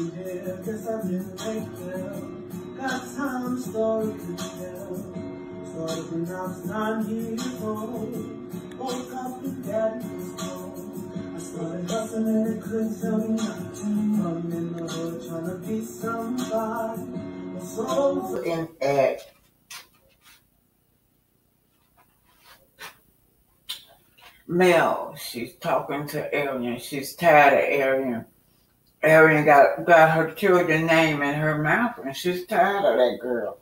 I'm here, guess I didn't wait well. Got time, story to tell. Started from knox, 9 years old. Woke up and daddy was cold. I started hustling and couldn't tell me nothing. I'm in the hood trying to be somebody. Looking at Mel, she's talking to Arian. She's tired of Arian. Arian got her children's name in her mouth, and she's tired of that girl.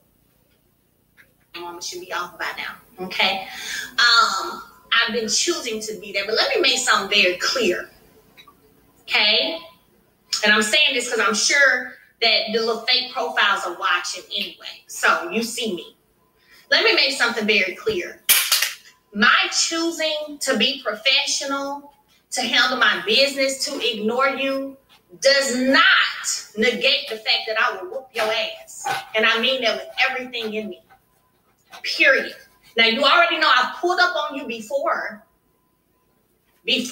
Mama should be off by now, okay? I've been choosing to be there, but let me make something very clear, okay? And I'm saying this because I'm sure that the little fake profiles are watching anyway, so you see me. Let me make something very clear. My choosing to be professional, to handle my business, to ignore you, does not negate the fact that I will whoop your ass. And I mean that with everything in me. Period. Now, you already know I've pulled up on you before. And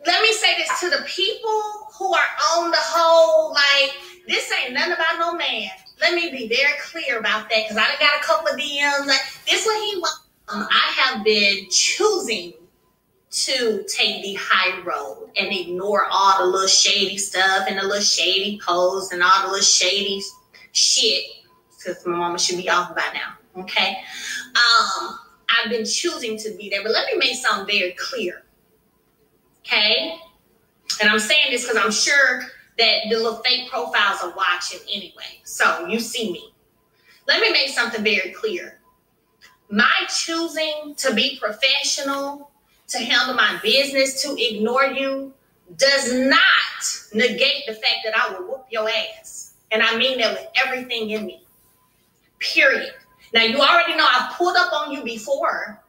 let me say this to the people who are on the whole, like, this ain't nothing about no man. Let me be very clear about that, because I done got a couple of DMs like, this what he wants. I have been choosing to take the high road and ignore all the little shady stuff and the little shady posts and all the little shady shit, because my mama should be off by now, okay? I've been choosing to be there, but let me make something very clear, okay? And I'm saying this because I'm sure that the little fake profiles are watching anyway, so you see me. Let me make something very clear. My choosing to be professional, to handle my business, to ignore you, does not negate the fact that I will whoop your ass. And I mean that with everything in me. Period. Now, you already know I've pulled up on you before.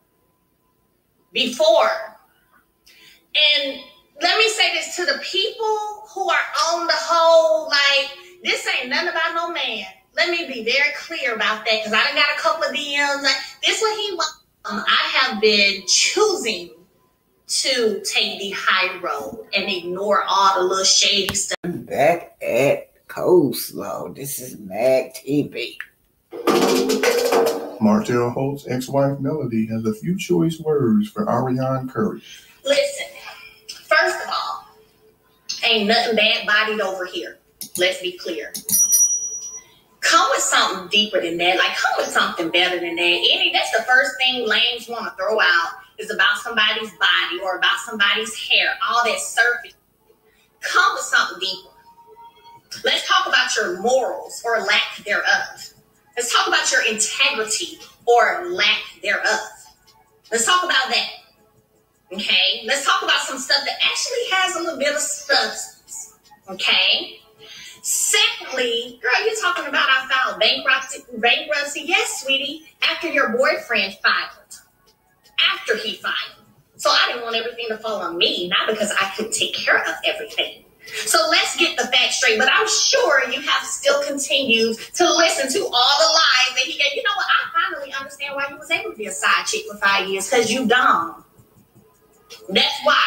And let me say this to the people who are on the whole, like, this ain't nothing about no man. Let me be very clear about that, because I done got a couple of DMs like, this what he wants. I have been choosing to take the high road and ignore all the little shady stuff. I'm back at Coleslaw. This is Mag TV. Martell Holt's ex-wife Melody has a few choice words for Ariane Curry. Listen, first of all, ain't nothing bad bodied over here. Let's be clear. Come with something deeper than that. Like, come with something better than that. That's the first thing lames want to throw out is about somebody's body or about somebody's hair. All that surface. Come with something deeper. Let's talk about your morals or lack thereof. Let's talk about your integrity or lack thereof. Let's talk about that. Okay? Let's talk about some stuff that actually has a little bit of substance. Okay? Secondly, girl, you're talking about I filed bankruptcy. Yes, sweetie, after your boyfriend filed. After he filed. So I didn't want everything to fall on me, not because I could take care of everything. So let's get the facts straight. But I'm sure you have still continued to listen to all the lies that he gave. You know what? I finally understand why you was able to be a side chick for 5 years, because you dumb. That's why.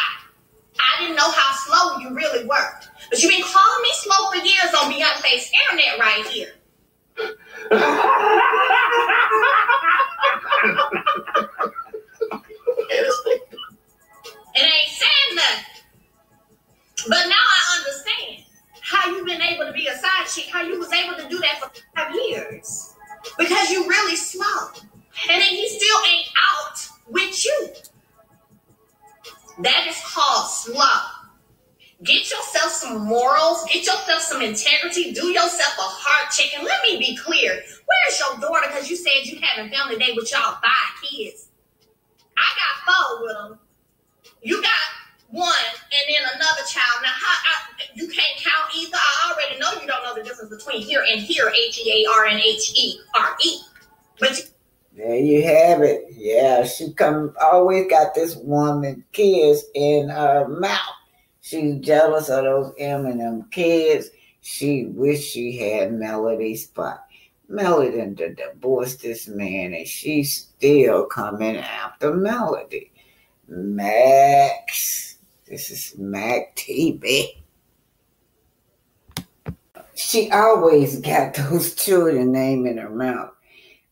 I didn't know how slow you really worked. But you've been calling me slow for years on Beyonce's internet right here. It ain't saying nothing. But now I understand how you've been able to be a side chick, how you was able to do that for 5 years. Because you really slow. And then he still ain't out with you. That is called slow. Get yourself some morals. Get yourself some integrity. Do yourself a heart check. And let me be clear. Where's your daughter? Because you said you having family day with y'all 5 kids. I got 4 with them. You got 1 and then another child. Now, you can't count either. I already know you don't know the difference between here and here. H-E-A-R and H-E-R-E. But there you have it. Yeah, she always got this woman kids in her mouth. She's jealous of those M&M kids. She wish she had Melody's spot. Melody done divorced this man, and she's still coming after Melody. Max. This is Mag TV. She always got those children name in her mouth.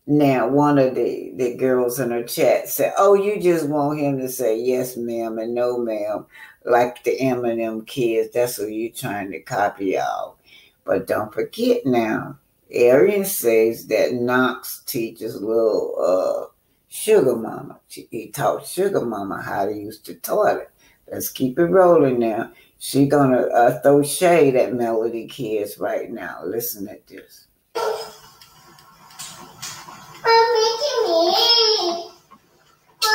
Now, one of the girls in her chat said, oh, you just want him to say yes, ma'am, and no, ma'am, like the M&M kids. That's what you're trying to copy out. But don't forget now, Arian says that Knox teaches little Sugar Mama. He taught Sugar Mama how to use the toilet. Let's keep it rolling now. She gonna throw shade at Melody kids right now. Listen at this.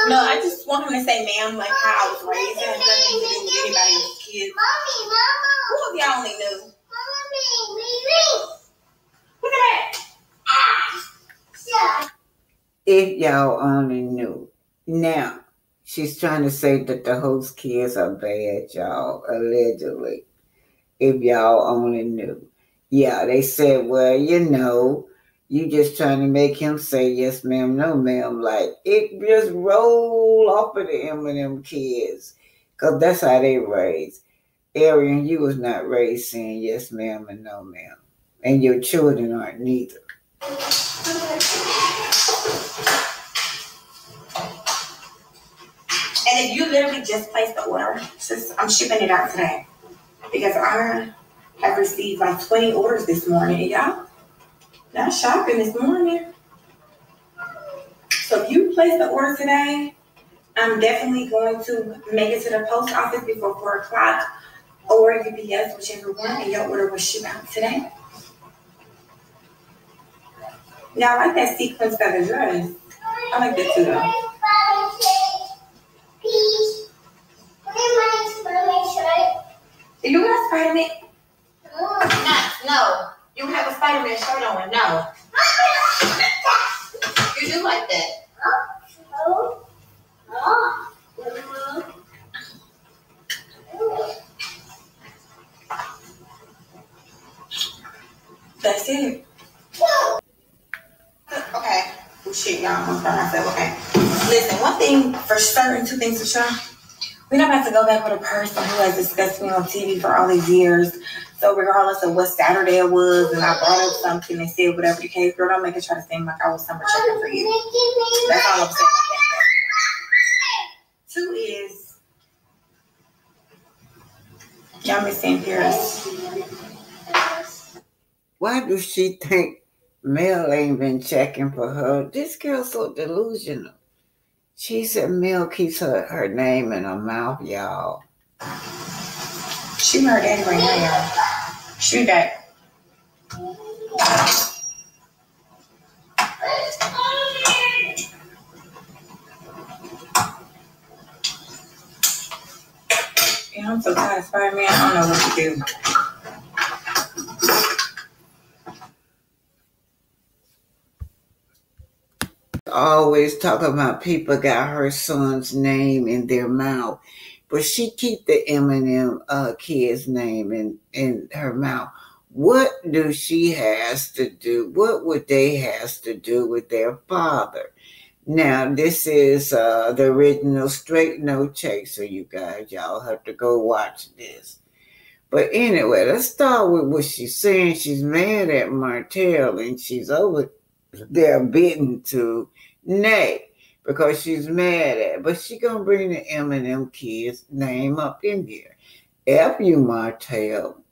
No, I just want him to say ma'am like how I was raised. It has nothing to do with anybody else's kids. Who of y'all only knew? Look at that. If y'all only knew. Now, she's trying to say that the host kids are bad, y'all, allegedly. If y'all only knew. Yeah, they said, well, you know, you just trying to make him say yes, ma'am, no, ma'am. Like, it just roll off of the M&M kids. Because that's how they raised. Arian, you was not raised saying yes, ma'am, and no, ma'am. And your children aren't neither. And if you literally just placed the order, I'm shipping it out today. Because I have received like 20 orders this morning. And y'all, not shopping this morning. So if you place the order today, I'm definitely going to make it to the post office before 4 o'clock or UPS, whichever one, and your order will ship out today. Now, I like that sequence feather dress. I like that too, though. You got a Spider-Man? No. You have a Spider-Man shirt on. No. You do like that. That's it. Okay. Oh, shit, y'all. I'm gonna myself. Okay. Listen, one thing for certain, two things for sure. We're not about to go back with a person who has discussed me on TV for all these years. So regardless of what Saturday it was, and I brought up something and said whatever the case, girl, don't make it try to seem like I was summer checking for you. That's all I'm saying about that. Two is, y'all miss St. Paris. Why do she think Mel ain't been checking for her? This girl's so delusional. She said Mel keeps her name in her mouth, y'all. She heard daddy right now, y'all. Shoot that. Yeah, I'm so tired of Spider-Man. I don't know what to do. Always talk about people got her son's name in their mouth, but she keep the M&M kid's name in her mouth. What do she has to do? What would they has to do with their father? Now, this is the original Straight No Chaser, you guys. Y'all have to go watch this. But anyway, let's start with what she's saying. She's mad at Martell, and she's over there bidding to Nay because she's mad at it. But she gonna bring the M&M kid's name up in there. F you, Martell.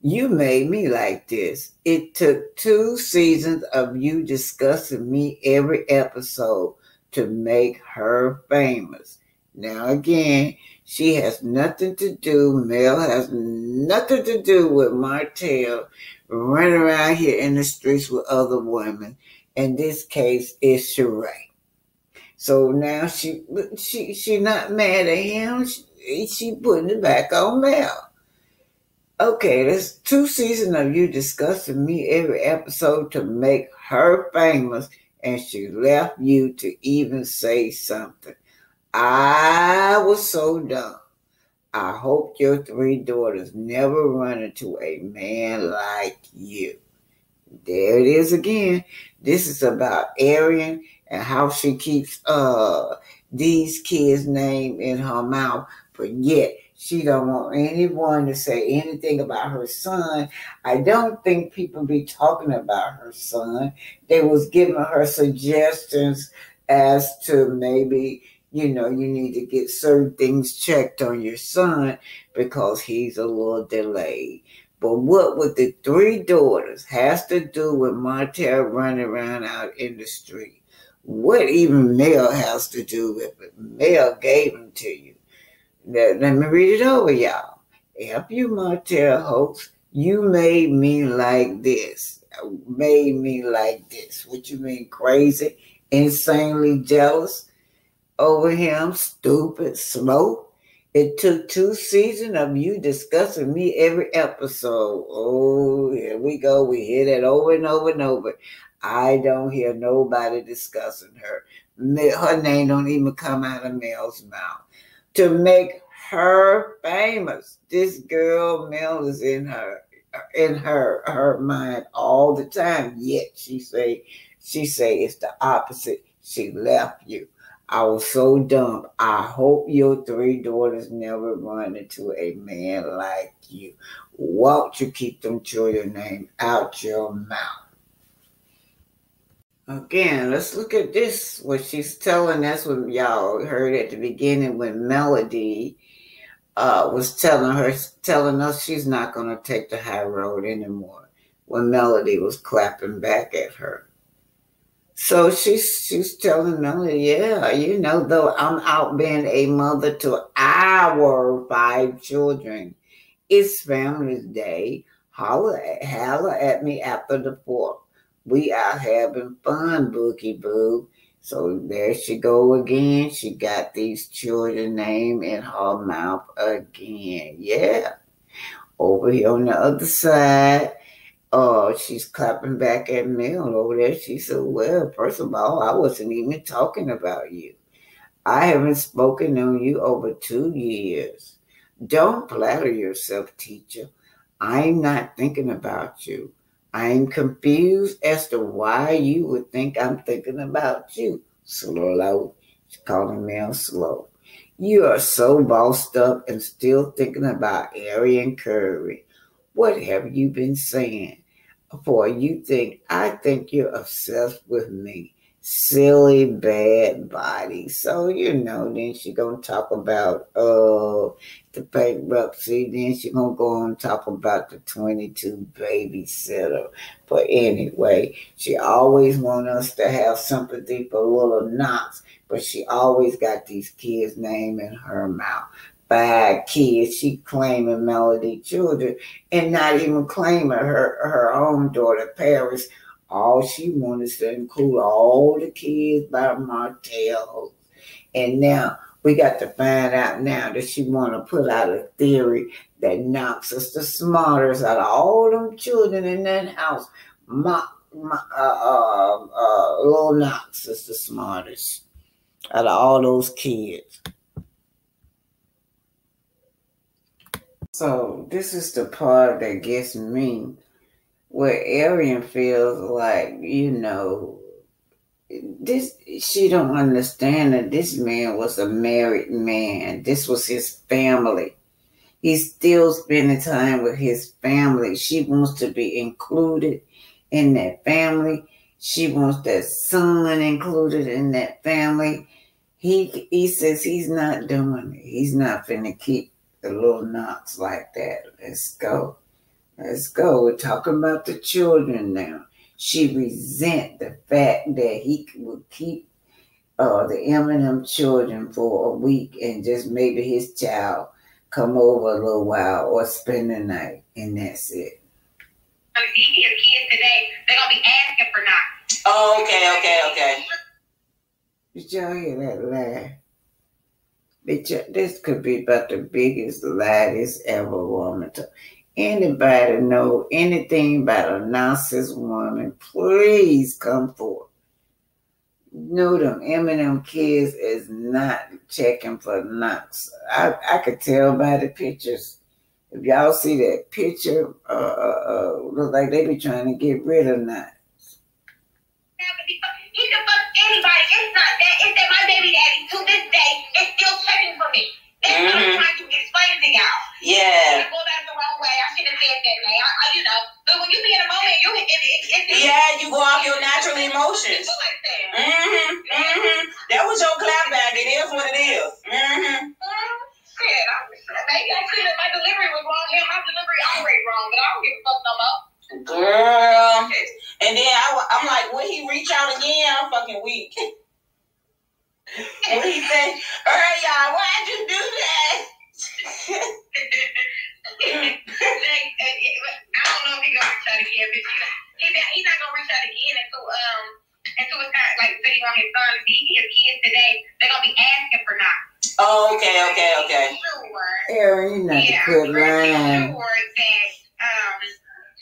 You made me like this. It took 2 seasons of you discussing me every episode to make her famous. Now again, she has nothing to do, Mel has nothing to do with Martell running around here in the streets with other women. In this case, it's Sheree. So now she not mad at him. She putting it back on Mel. Okay, that's 2 seasons of you discussing me every episode to make her famous, and she left you to even say something. I was so dumb. I hope your 3 daughters never run into a man like you. There it is again. This is about Arian and how she keeps these kids' name in her mouth, but yet She don't want anyone to say anything about her son. I don't think people be talking about her son. They was giving her suggestions as to maybe, you need to get certain things checked on your son because he's a little delayed. But what with the 3 daughters has to do with Martell running around out in the street? What even Mel has to do with it? Mel gave them to you. Let me read it over, y'all. Help you, Martell hoax. You made me like this. Made me like this. What you mean, crazy? Insanely jealous over him? Stupid? Slow? It took 2 seasons of you discussing me every episode. Oh, here we go. We hear that over and over and over. I don't hear nobody discussing her. Her name don't even come out of Mel's mouth. To make her famous. This girl, Mel, is in her mind all the time. Yet she say it's the opposite. She left you. I was so dumb. I hope your 3 daughters never run into a man like you. Won't you keep them children's name out your mouth? Again, let's look at this. What she's telling us, what y'all heard at the beginning when Melody was telling us she's not going to take the high road anymore. When Melody was clapping back at her. So she's telling Melody, yeah, though I'm out being a mother to our 5 children, it's Family's Day. Holler at me after the 4th. We are having fun, Bookie Boo. So there she go again. She got these children's name in her mouth again. Yeah. Over here on the other side, she's clapping back at Mel over there. She said, well, first of all, I wasn't even talking about you. I haven't spoken on you over 2 years. Don't flatter yourself, teacher. I'm not thinking about you. I'm confused as to why you would think I'm thinking about you. Slow. She's calling Mel slow. You are so bossed up and still thinking about Ari and Curry. What have you been saying? For I think you're obsessed with me. Silly, bad body. So, then she gonna talk about the bankruptcy. Then she gonna go on and talk about the 22 babysitter. But anyway, she always want us to have sympathy for little Knox. But she always got these kids' name in her mouth. 5 kids. She claiming Melody children and not even claiming her own daughter, Paris. All she wanted is to include all the kids by Martell. And now we got to find out now that she want to put out a theory that Knox is the smartest out of all them children in that house. Little Knox is the smartest out of all those kids. So this is the part that gets me, where Arian feels like, she don't understand that this man was a married man. This was his family. He's still spending time with his family. She wants to be included in that family. She wants that son included in that family. He says he's not doing it. He's not finna keep the little Knox like that. Let's go. We're talking about the children now. She resent the fact that he would keep the M&M children for a week and just maybe his child come over a little while or spend the night, and that's it. So you see your kids today, they're going to be asking for Knox. Oh, okay. Did y'all hear that laugh? This could be about the biggest lie this ever woman told. Anybody know anything about a narcissist woman, please come forth. Them M&M kids is not checking for Knox. I could tell by the pictures. If y'all see that picture, look like they be trying to get rid of Knox. He can fuck anybody. It's not that. It's that my baby daddy to this day is still checking for me. That's what I'm trying to explain to What he say? Y'all, why'd you do that? I don't know if he's gonna reach out again, but he's not gonna reach out again until it's time. Like, say he want his son to see his kids today. They're gonna be asking for knox. Oh, okay. Aaron, you not Yeah, the good I'm pretty line. sure that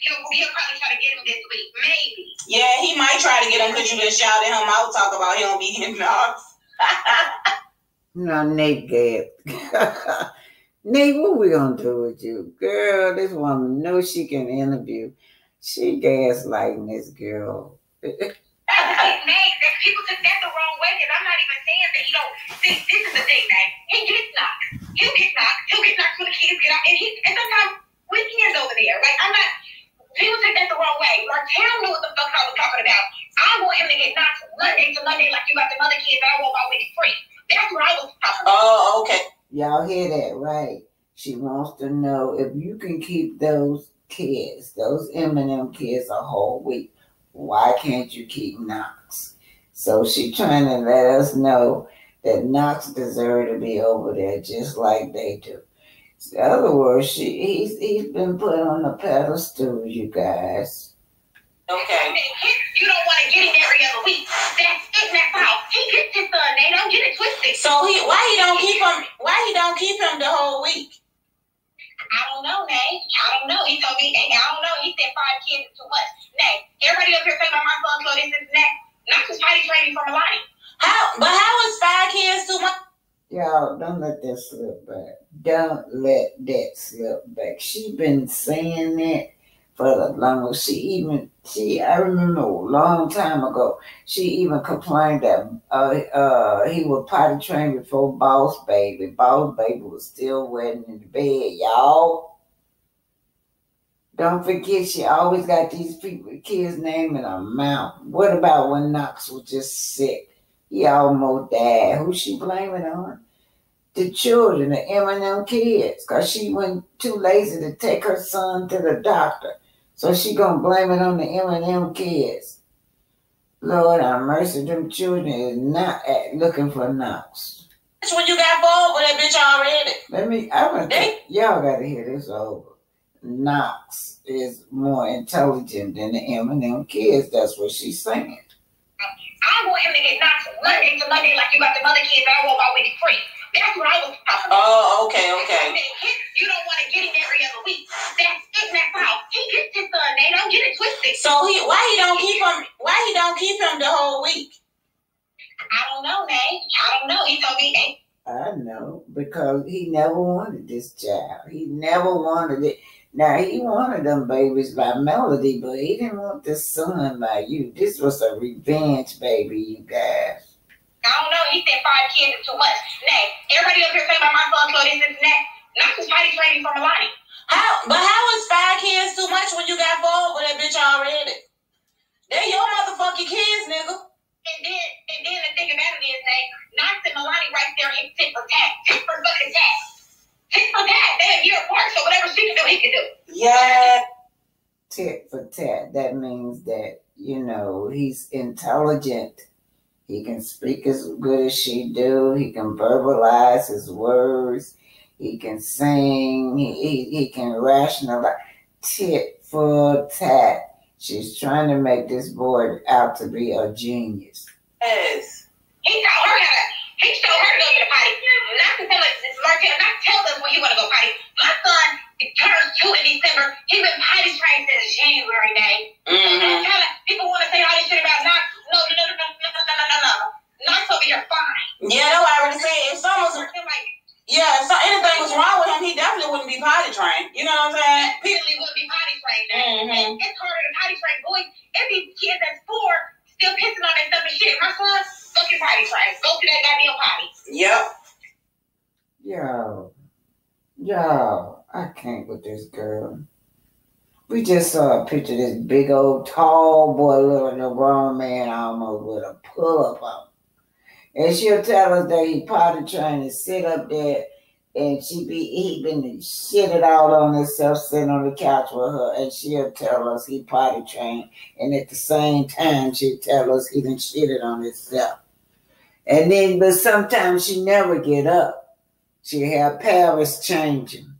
he'll probably try to get him this week, maybe. Yeah, he might try to get him because you been shouting him out, talk about him be getting knox. No, Nate gay. Nate, what we gonna do with you? Girl, this woman knows she can interview. She gaslighting this girl. People took that the wrong way, and I'm not even saying that he don't see. This is the thing, man. He gets knocked. He'll get knocked when the kids get out, and sometimes weekends over there. Like, I'm not. People took that the wrong way. Like, Tam knew what the fuck I was talking about. I want him to get knocked Monday to Monday, like you got the other kids. I want my week free. That's what I was talking about. Oh, okay. Y'all hear that, right? She wants to know if you can keep those kids, those M&M kids, a whole week. Why can't you keep Knox? So she trying to let us know that Knox deserves to be over there just like they do. In other words, he's been put on the pedestal, you guys. Okay. You don't want to get him every other week. That's all. He gets his son. They don't get it twisted. So why he don't keep him the whole week? I don't know, Nay. I don't know. He told me, I don't know. He said 5 kids is too much. Nay, everybody up here saying about my son, so this is next. Not just potty training from a line. How is 5 kids too much? Y'all, don't let that slip back. Don't let that slip back. She been saying that for the longest. I remember a long time ago, she even complained that he was potty trained before Boss Baby. Boss Baby was still wetting in the bed, y'all. Don't forget, she always got these kids' name in her mouth. What about when Knox was just sick? He almost died. Who she blaming on? The children, the M&M kids, because she went too lazy to take her son to the doctor. So she gonna blame it on the M&M kids. Lord have mercy, them children is not looking for Knox. That's when you got bored with that bitch already. Y'all gotta hear this over. Knox is more intelligent than the M&M kids. That's what she's saying. I want him to get knocked Monday to Monday like you got the other kids. I want my week free. That's what I was talking about. Oh, okay. You don't want to get him every other week. That's all. He gets his son. They don't get it twisted. So why he don't keep him the whole week? I don't know, Nay. I don't know. He told me that. I know, because he never wanted this child. He never wanted it. Now, he wanted them babies by Melody, but he didn't want this son by you. This was a revenge baby, you guys. I don't know. He said 5 kids is too much. Nay, everybody up here saying about my son, so this is next. Not just potty training from a line. How is 5 kids too much when you got bored with that bitch already? They're your motherfucking kids, nigga. And then the thing about it is, Nay, Knox and Milani right there is tit for tat. Tit for fucking tat. Tit for tat. They're a year apart, so whatever she can do, he can do. Yeah. Tit for tat. That means that, he's intelligent. He can speak as good as she do. He can verbalize his words. He can sing. He can rationalize. Tit for tat. She's trying to make this boy out to be a genius. Yes. He told her to go to the potty. Not tell them when you want to go potty. My son turns 2 in December. He's been potty trained since January, Day. Mm-hmm. People want to say all this shit about Knox. No. Knox over here fine. Yeah, that's what I already said. If anything was wrong with him, he definitely wouldn't be potty trained. You know what I'm saying? Definitely wouldn't be potty trained. Mm-hmm. It's harder to potty train boys. Every kid that's 4 still pissing on that stuff and shit. My son, fucking potty trained. Go to that goddamn potty. Yep. Yo, I can't with this girl. We just saw a picture of this big old tall boy looking a grown man almost with a pull-up on. And she'll tell us that he potty trained to sit up there and he been shitted all on himself sitting on the couch with her, and she'll tell us he potty trained, and at the same time she'll tell us he done shitted on himself. And then, but sometimes she never get up. She have Paris changing.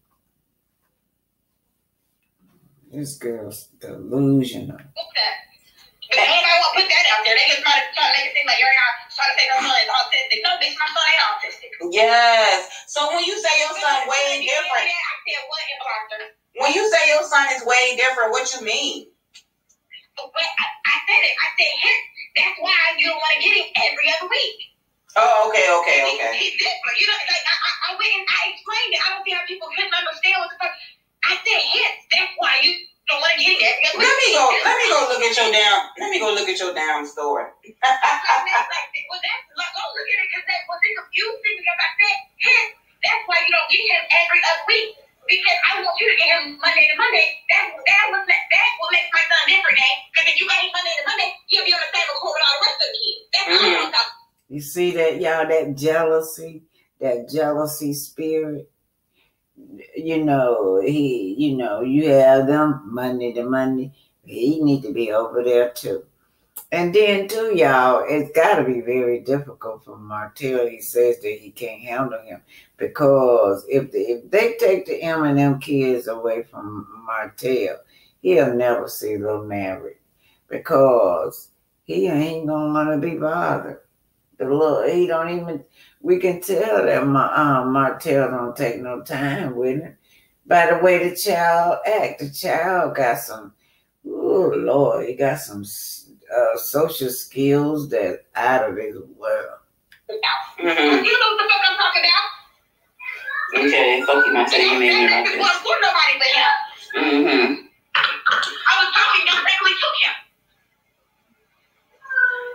This girl's delusional. Okay. But anybody want to put that out there? They just try to make it seem like you're trying to say her son is autistic. No, bitch, my son ain't autistic. Yes. So when you say your son way different, I said what in Arthur? when you say your son is way different, what you mean? But I said it. I said him. That's why you don't want to get him every other week. Oh, okay. He's different. You know, like I went and I explained it. I don't see how people couldn't understand what the fuck. I said him. That's why you don't want to get him every other week. Let me go look at your damn story. Well, that's like, go look at it because that was confusing because I said him. That's why you don't get him every other week. Because I want you to get him Monday to Monday. That will make my son different, eh? Because if you got him Monday to Monday, he'll be on the same accord with all the rest of the kids. That's all I'm talking. You see that, y'all, that jealousy spirit? You know, you have them Monday to Monday. He need to be over there too. And then too, y'all, it's got to be very difficult for Martell. He says that he can't handle him because if they take the M&M kids away from Martell, he'll never see little Maverick because he ain't gonna want to be bothered. He don't even. We can tell that Martell don't take no time with him. By the way the child act, the child got some. Oh Lord, he got some social skills that out of this world. You know what the fuck I'm talking about? Okay, fuck you, my son. You made me like this. Well, for nobody but him. I was talking directly to him.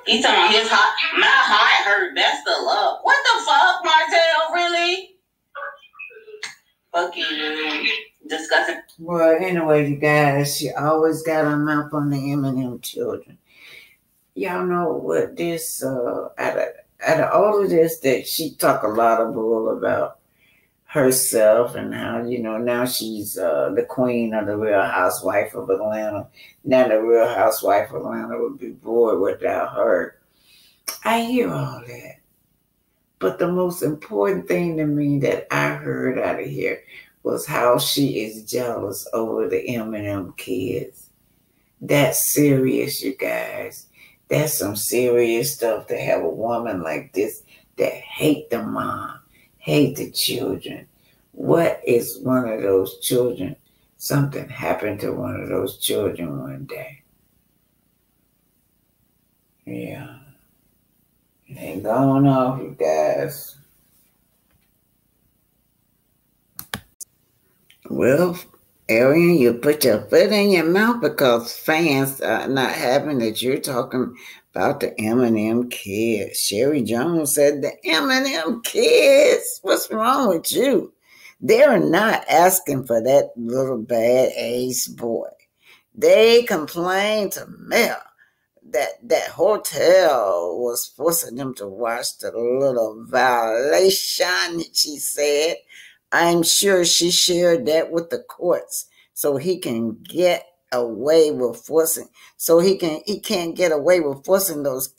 He talking about his heart. My heart hurt. That's the love. What the fuck, Martell? Really? Fuck you. Disgusting. Well, anyway, you guys, she always got her mouth on the M&M children. Y'all know what this, out of all of this, that she talk a lot of bull about herself and how, now she's the queen of the Real Housewife of Atlanta. Now the Real Housewife of Atlanta would be bored without her. I hear all that. But the most important thing to me that I heard out of here was how she is jealous over the M&M kids. That's serious, you guys. That's some serious stuff to have a woman like this that hate the mom, hate the children. What is one of those children? Something happened to one of those children one day. Yeah. It ain't going off, you guys. Well, Arian, you put your foot in your mouth because fans are not having that you're talking about the M&M kids. Sherry Jones said the M&M kids. What's wrong with you? They're not asking for that little bad Ace boy. They complained to Mel that hotel was forcing them to watch the little violation, she said. I'm sure she shared that with the courts so he can get away with forcing, he can't get away with forcing those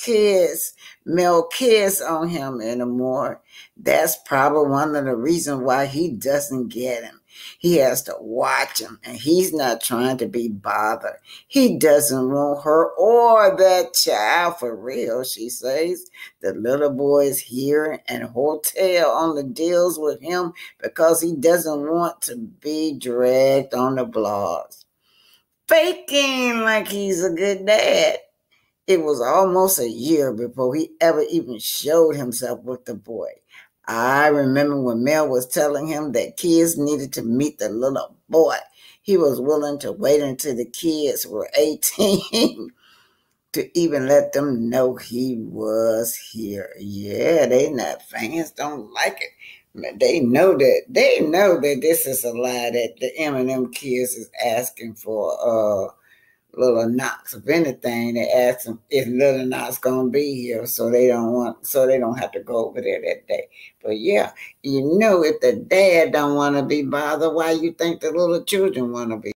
male kids on him anymore. That's probably one of the reasons why he doesn't get him. He has to watch him, and he's not trying to be bothered. He doesn't want her or that child for real, she says. The little boy is here and hotel only deals with him because he doesn't want to be dragged on the blogs. Faking like he's a good dad. It was almost a year before he ever even showed himself with the boy. I remember when Mel was telling him that kids needed to meet the little boy. He was willing to wait until the kids were 18 to even let them know he was here. Yeah, fans don't like it. They know that this is a lie, that the M&M kids is asking for little Knox. If anything, they ask him if little Knox gonna be here, so they don't have to go over there that day. But yeah, if the dad don't want to be bothered, why you think the little children want to be?